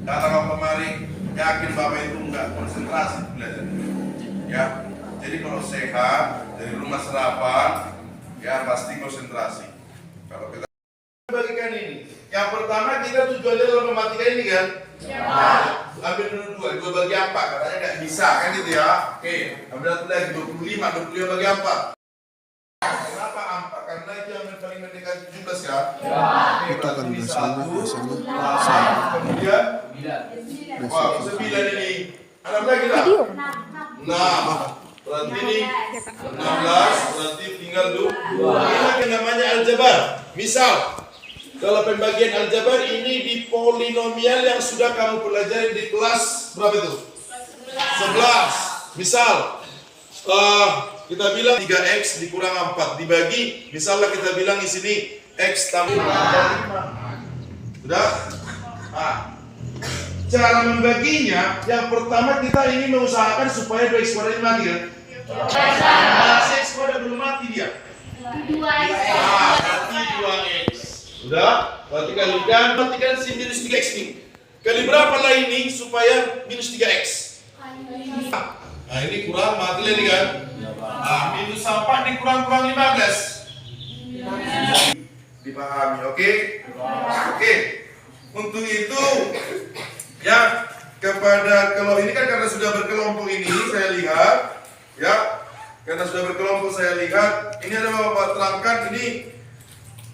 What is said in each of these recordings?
datang kemari, yakin Bapak itu enggak konsentrasi belajar. Ya, jadi kalau sehat dari rumah serapan, ya pasti konsentrasi. Kalau kita bagikan ini, yang pertama kita tujuannya dalam matematika ini kan? Ya. Ambil dulu dua bagi 4, katanya nggak bisa kan gitu ya? Oke, ambil satu lagi 25 bagi 4. Kenapa 4? Karena itu yang paling mendekati 17 kan? Ya. Kita akan bersama. Kemudian 9 ini. Ada lagi tak? 6. Berarti ini 16, berarti tinggal 2. Ini namanya aljabar. Misal, kalau pembagian aljabar ini di polinomial yang sudah kamu pelajari di kelas berapa itu? 11. Misal, kita bilang 3x dikurang 4 dibagi, misalnya kita bilang di sini x tambah 5. Sudah? Nah, cara membaginya, yang pertama kita ingin mengusahakan supaya 2x kuadrat ini mati kan? Nah, x kuadrat belum mati dia. 2x. Berarti 2x. Sudah? Berarti kalikan si minus 3x ini. Kali berapa lah ini supaya minus 3x? Nah, ini kurang mati lagi kan? Nah, minus 4 dikurang-kurang 15. Dipahami, oke? Oke. Untuk itu, ya, kepada kalau ini kan karena sudah berkelompok ini saya lihat, ya, karena sudah berkelompok saya lihat, ini ada Bapak terangkan ini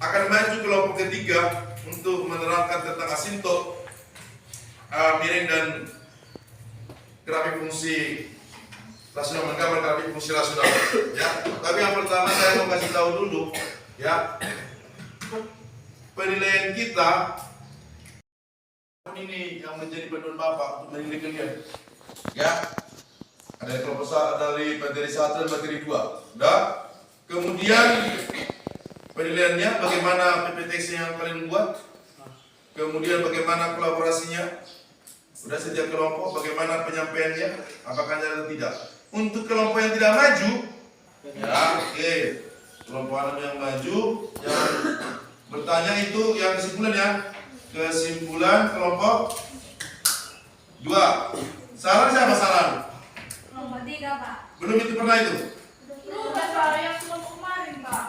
akan maju kelompok ketiga untuk menerangkan tentang asintot, miring dan grafik fungsi rasional, menggambar grafik fungsi rasional. Ya, tapi yang pertama saya mau kasih tahu dulu, ya, penilaian kita ini yang menjadi pedoman Bapak untuk menilai kalian. Ya, ada kelompok dari materi 1 dan materi 2. Udah? Kemudian penilaiannya bagaimana PPTX yang kalian buat, kemudian bagaimana kolaborasinya, sudah setiap kelompok bagaimana penyampaiannya, apakah ada atau tidak. Untuk kelompok yang tidak maju, ya oke, kelompok yang maju, yang bertanya itu yang kesimpulan ya, kesimpulan kelompok 2. Saran siapa saran? Kelompok 3, Pak. Belum itu pernah itu? Udah soalnya yang kelompok kemarin, Pak.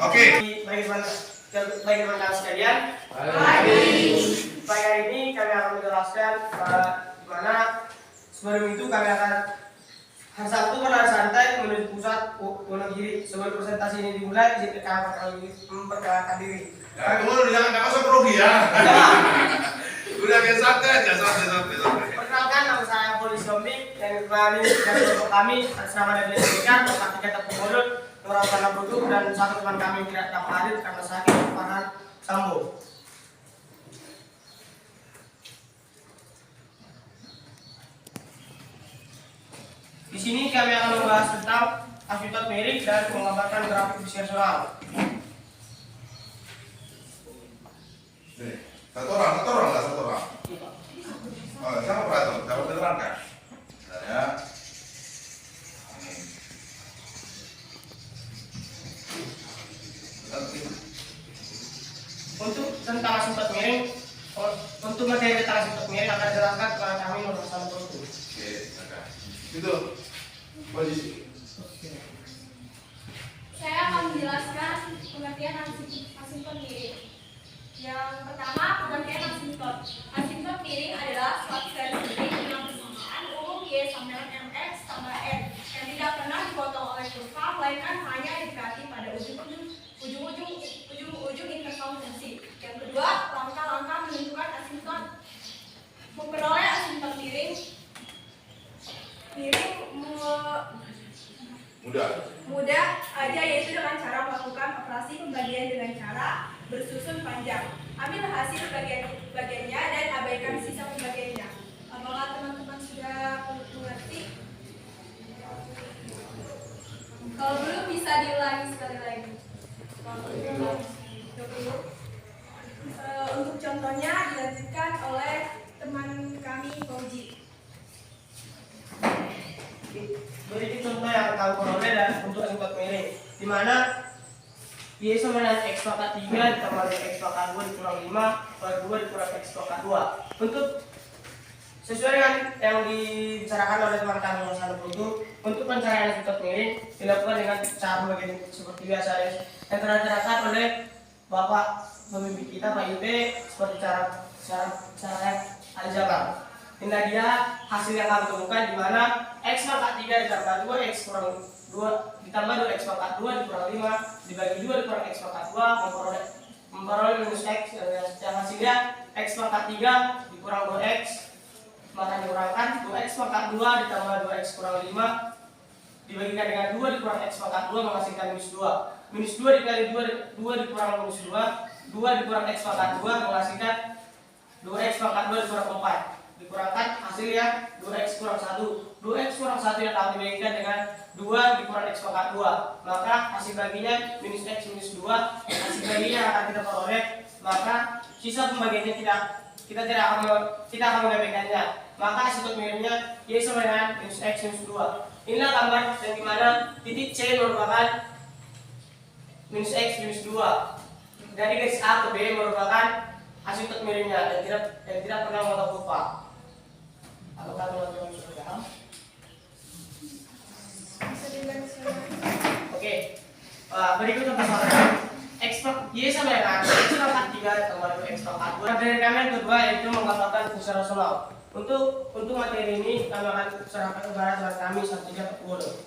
Oke. Baik teman-teman sekalian, pada hari ini kami akan menjelaskan bagaimana sebelum itu kami akan hari Sabtu berlari santai menuju pusat Wonogiri. Sebelum presentasi ini dimulai, izinkan kami memperkenalkan diri. Ya, kemudian jangan usah grogi ya. Udah kayak santai aja, santai. Perkenalkan, nama saya Polisi Komik yang kembali dari kelompok kami atas nama dari Dekan, Kartika Tepung Mulut, Nurul Karna Budu, dan satu teman kami tidak dapat hadir karena sakit, Farhan Sambo. Di sini kami akan membahas tentang asintot miring dan menggambarkan grafik visual. Satu orang lah, satu orang. Oh, siapa operator? Siapa menerangkan? Saya. Untuk tentang asintot miring, untuk materi tentang asintot miring akan dijelaskan kepada kami Nurul Karna Budu. Oke, itu posisi. Saya akan menjelaskan pengertian asintot miring. Yang pertama, pengertian asintot. Asintot miring adalah suatu garis miring dengan persamaan umum Y sama dengan MX tambah N yang tidak pernah dipotong oleh kurva, melainkan hanya didekati pada ujung-ujung interval fungsi. Yang kedua, langkah-langkah menentukan asintot. Memperoleh asintot miring mudah aja, yaitu dengan cara melakukan operasi pembagian dengan cara bersusun panjang. Ambil hasil bagiannya dan abaikan sisa pembagiannya. Apakah teman-teman sudah mengerti? Kalau belum bisa diulangi sekali lagi. Untuk contohnya dilanjutkan oleh teman kami Fauji. Berikut contoh yang akan kami peroleh dan untuk asintot miring, di mana Y sama dengan X pangkat 3 ditambah dengan X pangkat 2 dikurang 5 per 2 dikurang X pangkat 2. Untuk sesuai dengan yang dibicarakan oleh teman kami yang satu itu, untuk pencarian asimtot miring dilakukan dengan cara bagian seperti biasa yang telah diterapkan oleh Bapak pembimbing kita Pak Ibe seperti cara aljabar. Inilah dia hasil yang kami temukan di mana X pangkat 3 ditambah 2 X kurang 2 ditambah 2 X pangkat 2 dikurang 5 dibagi 2 dikurang X pangkat 2 memperoleh minus X yang hasilnya X pangkat 3 dikurang 2X, maka dikurangkan 2X pangkat 2 ditambah 2X kurang 5 dibagikan dengan 2 dikurang X pangkat 2 menghasilkan minus 2. Minus 2 dikali 2 dikurang minus 2 dikurang X pangkat 2 menghasilkan 2X pangkat 2 dikurang 4 dikurangkan hasilnya 2X kurang 1. 2X kurang 1 yang akan dibagikan dengan 2 dikurang X pangkat 2, maka hasil baginya minus X minus 2. Hasil baginya yang akan kita peroleh, maka sisa pembagiannya kita akan mengabaikannya, maka asimtot miringnya Y sama dengan minus X minus 2. Inilah gambar yang dimana titik C merupakan minus X minus 2 dari garis A ke B merupakan asimtot miringnya dan tidak pernah memotong kurva. Apakah teman-teman sudah paham? Oke. Berikut persoalan Y sama dengan X pangkat 3 ditambah 2X pangkat 2. Materi kami yang kedua yaitu menggambarkan fungsi rasional. Untuk materi ini kami akan serahkan kepada teman kami Santika Petuwodo.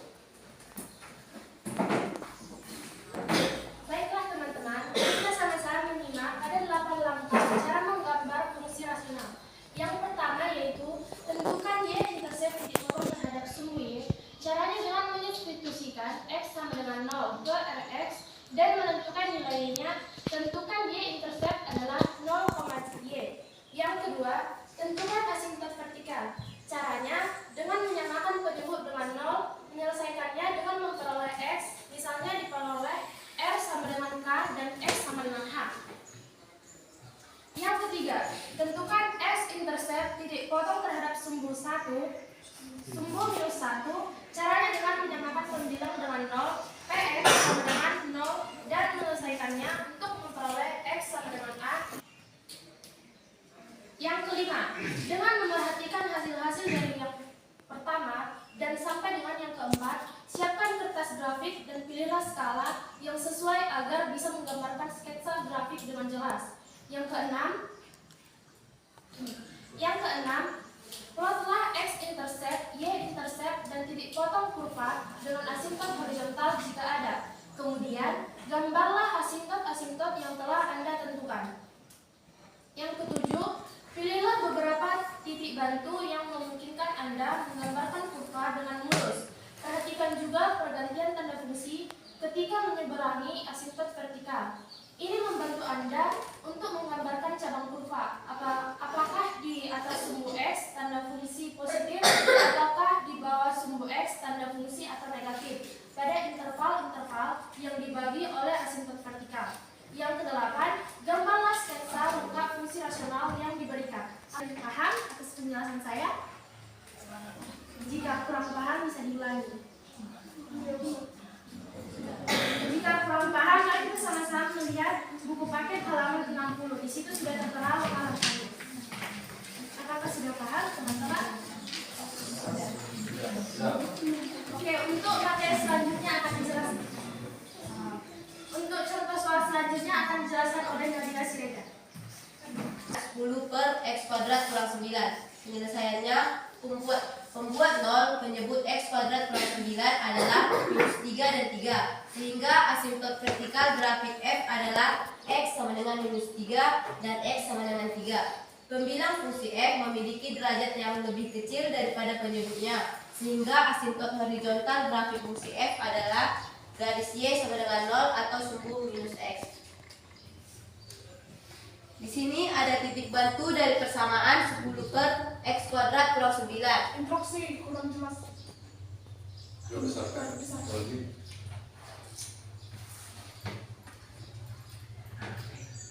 Baiklah teman-teman, kita sama-sama menyimak ada 8 langkah cara menggambar fungsi rasional. Yang pertama yaitu tentukan y-intercept titik potong terhadap sumbu y. Caranya dengan menyubstitusikan x sama dengan 0 ke Rx dan menentukan nilainya. Tentukan y-intercept adalah 0,y. Yang kedua, tentukan asimtot vertikal. Caranya dengan menyamakan penyebut dengan 0, menyelesaikannya dengan memperoleh x, misalnya diperoleh R sama dengan K dan X sama dengan H. Yang ketiga, tentukan x-intercept titik potong terhadap sumbu minus 1. Caranya dengan menyamakan pendilang dengan 0, Px sama dengan 0 dan menyelesaikannya untuk memperoleh X sama dengan A. Yang kelima, dengan memerhatikan hasil-hasil dari yang pertama dan sampai dengan yang keempat, siapkan kertas grafik dan pilihlah skala yang sesuai agar bisa menggambarkan sketsa grafik dengan jelas. Yang keenam, plotlah x-intercept, y-intercept, dan titik potong kurva dengan asimtot horizontal jika ada. Kemudian, gambarlah asimtot-asimtot yang telah Anda tentukan. Yang ketujuh, pilihlah beberapa titik bantu yang memungkinkan Anda menggambarkan kurva dengan mulus. Perhatikan juga pergantian tanda fungsi ketika menyeberangi asimtot vertikal. Ini membantu Anda untuk menggambarkan cabang kurva. Apakah di atas sumbu X tanda fungsi positif, ataukah di bawah sumbu X tanda fungsi atau negatif pada interval-interval yang dibagi oleh asimtot vertikal. Yang kedelapan, gambarlah sketsa lengkap fungsi rasional yang diberikan. Anda paham atas penjelasan saya? Jika kurang paham bisa diulangi. Jika kurang paham, mari kita sama-sama melihat buku paket halaman 60. Di situ sudah tertera lokal kami. Apakah sudah paham, teman-teman? Oke, untuk materi selanjutnya akan dijelaskan. Untuk contoh soal selanjutnya akan dijelaskan oleh Nabila Siregar. 10 per X kuadrat kurang 9. Penyelesaiannya, pembuat 0 menyebut X kuadrat kurang 9 adalah minus 3 dan 3. Sehingga asimtot vertikal grafik F adalah X sama dengan minus 3 dan X sama dengan 3. Pembilang fungsi F memiliki derajat yang lebih kecil daripada penyebutnya. Sehingga asimtot horizontal grafik fungsi F adalah garis Y sama dengan 0 atau sumbu minus X. Di sini ada titik bantu dari persamaan 10 per X kuadrat kurang 9. Instruksi kurang jelas.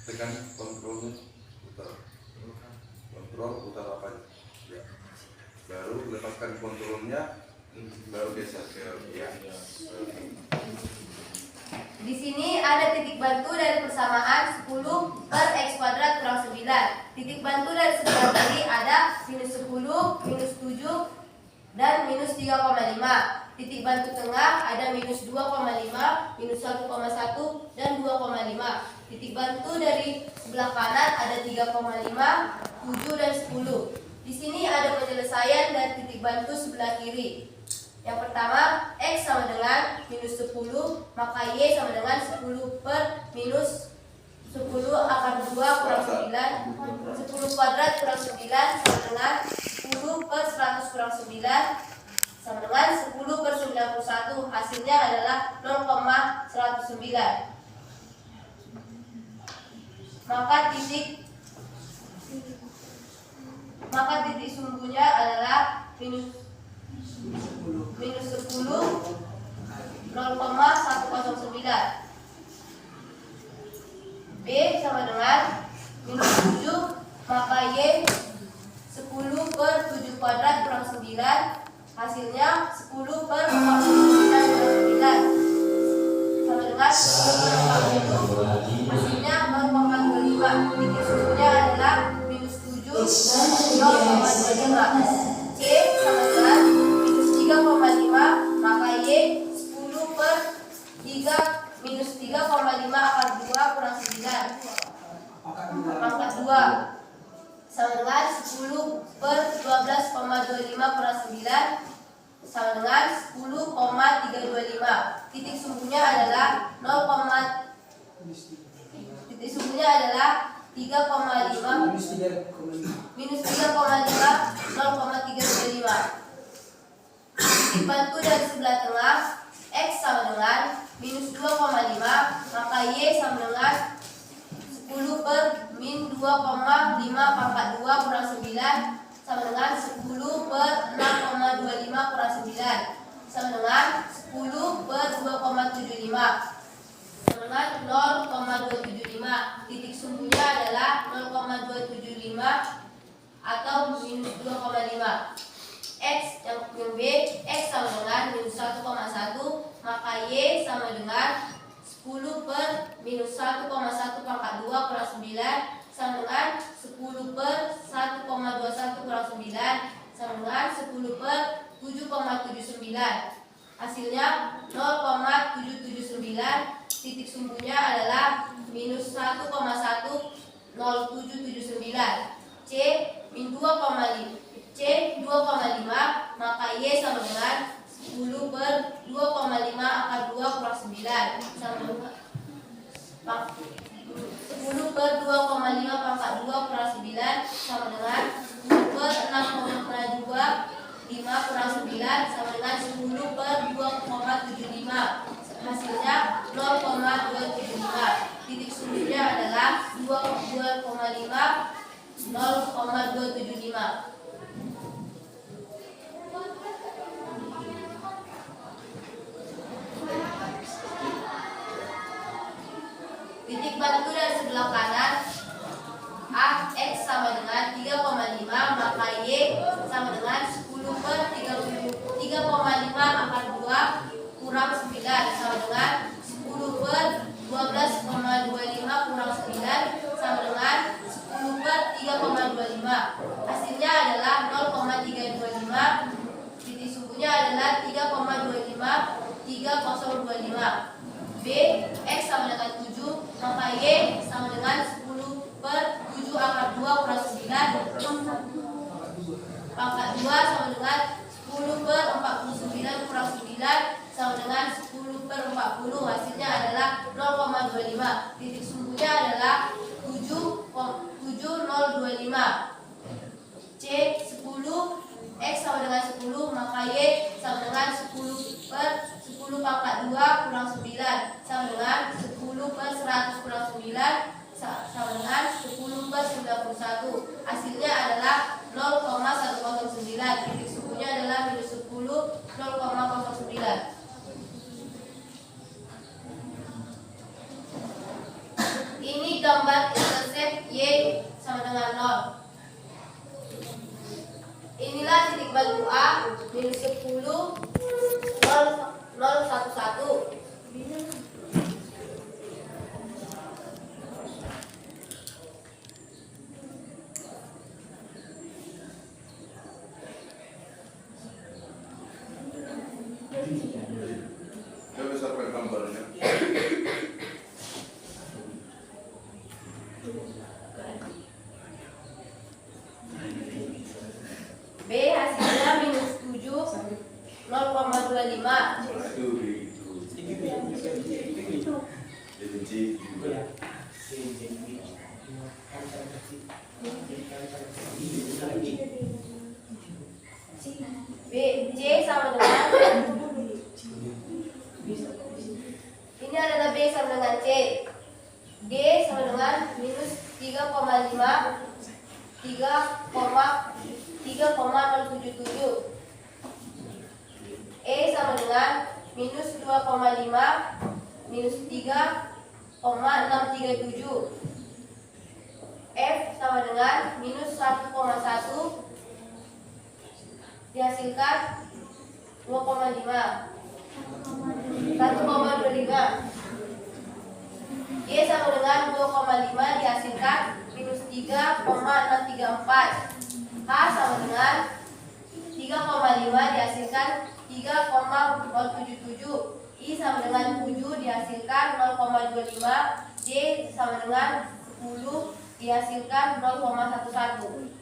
Tekan kontrolnya, putar apa ya. Baru lepaskan kontrolnya, baru geser ke ya. Di sini ada titik Titik bantu dari sebelah kiri ada minus 10, minus 7, dan minus 3,5. Titik bantu tengah ada minus 2,5, minus 1,1, dan 2,5. Titik bantu dari sebelah kanan ada 3,5, 7, dan 10. Di sini ada penyelesaian dari titik bantu sebelah kiri. Yang pertama, X sama dengan minus 10, maka Y sama dengan 10 per minus 10 akar 2 kurang 9. 10 kuadrat kurang 9 sama dengan 10 per 100 kurang 9 sama dengan 10 per 91. Hasilnya adalah 0,109. Maka titik sumbunya adalah minus 10 0,109. B sama dengan minus 7, maka Y 10 per 7 kuadrat kurang 9. Hasilnya 10 per 49 kurang 9 sama dengan 10 per 40. Hasilnya 0,25. Titik sumbunya adalah minus 7 dan 0,25. C sama dengan minus 3,5, maka Y 10 per 3 minus 3,5 akar 2 kurang 9 pangkat 2 sama dengan 10 per 12,25 kurang 9 sama dengan 10,325. Titik sumbunya adalah 3,5 minus 3,5 0,325. Titik bantu dari sebelah tengah X sama dengan minus 2,5, maka Y sama dengan 10 per min 2,5 pangkat 2 kurang 9 sama dengan 10 per 6,25 kurang 9 sama dengan 10 per 2,75 sama dengan 0,275. Titik sumbunya adalah 0,275 atau minus 2,5. X yang B, X sama dengan minus 1,1, maka Y sama dengan 10 per minus 1,1 pangkat 2 kurang 9 sama dengan 10 per 1,21 kurang 9 sama dengan 10 per 7,79. Hasilnya 0,779. Titik sumbunya adalah minus 1,10779. C min 2,5, maka Y sama dengan 10 per 2,5 akar 2 kurang 9 sama dengan 10 per 2,5 pangkat 2 kurang 9 sama dengan 10 per 6,25 kurang 9 sama dengan 10 per 2,75. Hasilnya 0,275. Titik sumbunya adalah 2,5 0,275. Titik bantu dari sebelah kanan A, X sama dengan 3,5, maka Y sama dengan 10 per 3,5 akar 2 kurang 9 sama dengan 10 per 12,25 kurang 9 sama dengan 10 per 3,25. Hasilnya adalah 0,325. Titik sumbunya adalah 3,25 3025. B, X sama dengan 7, maka Y sama dengan 10 per 7 akar 2 kurang 9 pangkat 2 sama dengan 10 per 49 kurang 9 sama dengan 10 per 40. Hasilnya adalah 0,25. Titik sumbunya adalah 7025. C 10, X sama dengan 10, maka Y sama dengan 10 per 10 pangkat 2 kurang 9 sama dengan 10 per 100 kurang 9 sama dengan 10 per 91. Hasilnya adalah 0,109. Titik sumbunya adalah minus 10 0,09. Ini gambar intercept Y sama dengan 0. Inilah titik bantu A minus 10 0,11. 0,25. B, J sama dengan ini adalah B sama dengan C. G sama dengan minus 3,5 3,077. E sama dengan minus 2,5 minus 3,637. F sama dengan minus 1,1 dihasilkan 2,5 1,25. Y sama dengan 2,5 dihasilkan minus 3,634. H sama dengan 3,5 dihasilkan 3,077. I sama dengan 7 dihasilkan 0,25. J sama dengan 10 dihasilkan 0,11.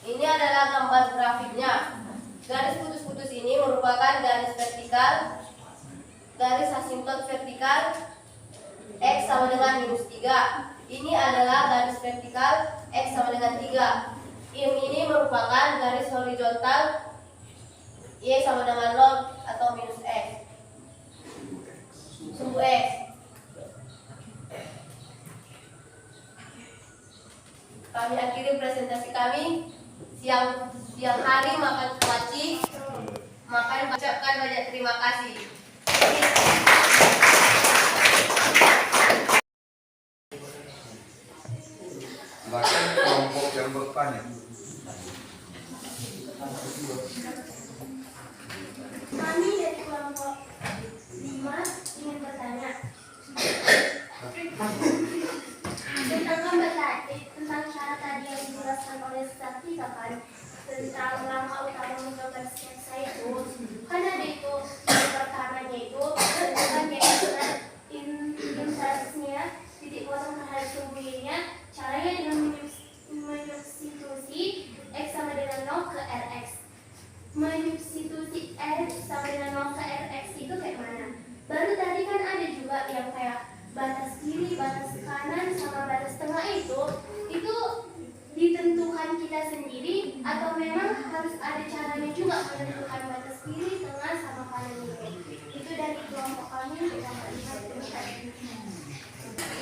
Ini adalah gambar grafiknya. Garis putus-putus ini merupakan garis vertikal, garis asimptot vertikal X sama dengan minus 3. Ini adalah garis vertikal X sama dengan 3. Ini merupakan garis horizontal Y sama dengan 0 atau minus X. Sumbu X. Kami akhiri presentasi kami. Siang hari makan kuaci, ucapkan banyak terima kasih. Silakan kelompok yang bertanya. Kami dari kelompok 5 ingin bertanya tentang syarat tadi yang dijelaskan oleh Sakti kapan tentang langkah utama menggambar sketsa itu. Kan ada itu yang pertamanya itu tentukan inversnya titik kosong terhadap sumbunya. Caranya dengan menyubstitusi X sama dengan 0 ke Rx. Menyubstitusi X sama dengan 0 ke Rx itu kayak mana? Baru tadi kan ada juga yang kayak batas kiri, batas kanan, sama batas tengah itu ditentukan kita sendiri atau memang harus ada caranya juga menentukan batas kiri, tengah, sama kanan itu. Itu dari kelompok kami kita melihat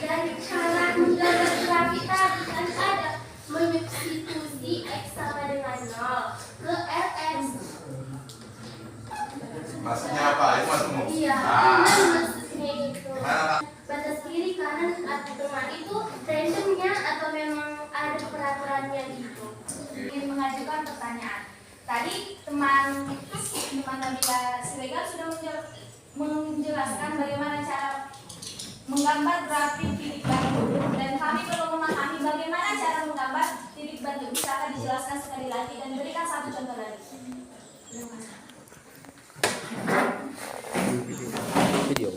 dari cara menggambar grafik tadi kan ada menyubstitusi X sama dengan 0 ke Rx. Maksudnya apa? Itu maksudmu? Iya, maksudnya itu. Batas kiri, kanan, atau tengah itu randomnya atau memang ada peraturannya gitu. Ingin mengajukan pertanyaan. Tadi teman Nabila Siregar sudah menjelaskan bagaimana cara menggambar grafik titik bantu, dan kami perlu memahami bagaimana cara menggambar titik bantu. Bisakah dijelaskan sekali lagi dan berikan satu contoh lagi? Terima kasih. Video.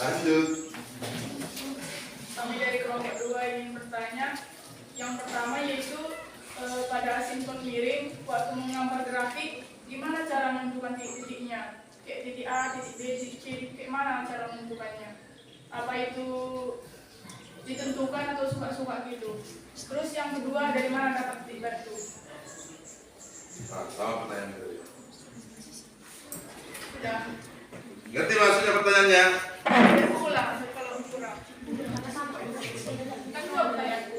Lanjut. Kami dari kelompok 2 ingin bertanya. Yang pertama yaitu pada asimptot miring waktu menggambar grafik, gimana cara menentukan titik-titiknya? Kayak titik A, titik B, titik C, kayak mana cara menentukannya? Apa itu ditentukan atau suka-suka gitu? Terus yang kedua, dari mana dapat titik batu? Sama pertanyaan tadi. Sudah. Ngerti maksudnya pertanyaannya? Ulang kalau kurang. Kan dua pertanyaanku.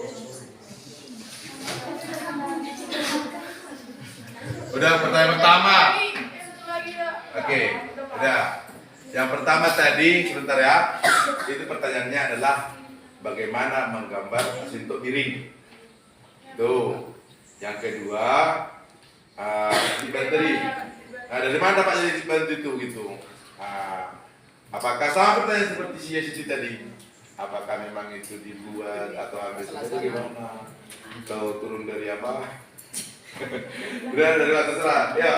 Udah pertanyaan pertama. Satu lagi ya. Oke, udah. Yang pertama tadi, sebentar ya. Itu pertanyaannya adalah bagaimana menggambar asimptot miring. Tuh. Yang kedua, titik bateri. Nah, dari mana dapatnya titik bantu itu gitu? Apakah sama pertanyaan seperti si Siti tadi? apakah memang itu dibuat atau ambil sendiri gimana? Atau turun dari apa? Udah dari atas terserah, ya.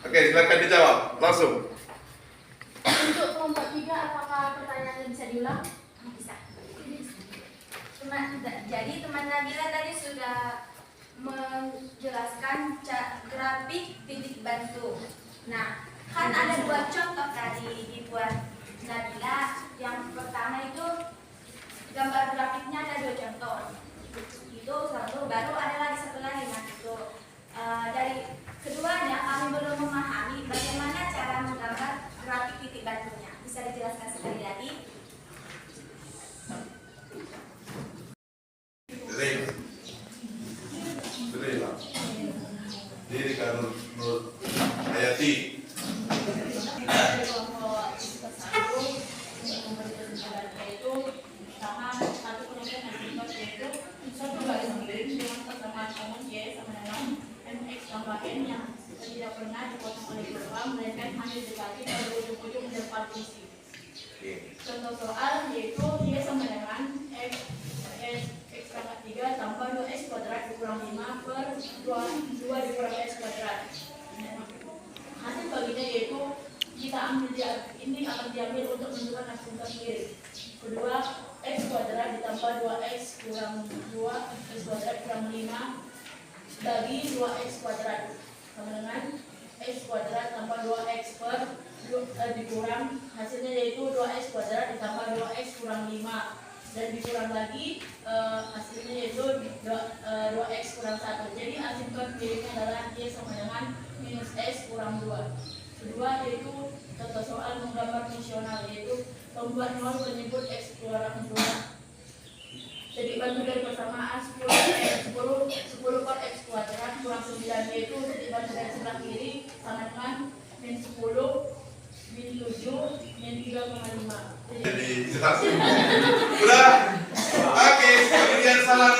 Oke, silakan dijawab langsung. Untuk kelompok 3, apakah pertanyaannya bisa diulang? Bisa. Jadi teman Nabila tadi sudah menjelaskan grafik titik bantu. Nah, kan ada 2 contoh tadi dibuat Nabila. Yang pertama itu gambar grafiknya ada 2 contoh. Itu satu, baru ada lagi satu lagi. Nah, itu dari keduanya kami belum memahami bagaimana cara menggambar grafik titik bantunya. Bisa dijelaskan sekali lagi? Diri kan Nur Hayati. yang tidak pernah dipotong oleh gelombang melainkan hanya didekati pada ujung-ujung depan fungsi. Contoh soal yaitu dia sama dengan x pangkat 3 tambah 2x kuadrat dikurang 5 per 2 dikurang x kuadrat. Hasil baginya yaitu kita ambil ini akan diambil untuk menentukan asymptote miring. Kedua, x kuadrat ditambah 2x kurang 2 x kuadrat kurang 5 bagi 2x kuadrat sama dengan x kuadrat tambah 2x per dikurang hasilnya yaitu 2x kuadrat ditambah 2x kurang 5 dan dikurang lagi hasilnya yaitu 2x kurang 1. Jadi asymptote miringnya adalah y sama dengan minus x kurang 2. Kedua yaitu contoh soal menggambar fungsional, yaitu pembuat nol menyebut x kurang 2. Jadi bantu dari persamaan 10 per x kuadrat kurang 9, yaitu jadi bantu dari sebelah kiri sama dengan min 10 min 7 min 3,5. Jadi jelas. Udah. Oke, kemudian salah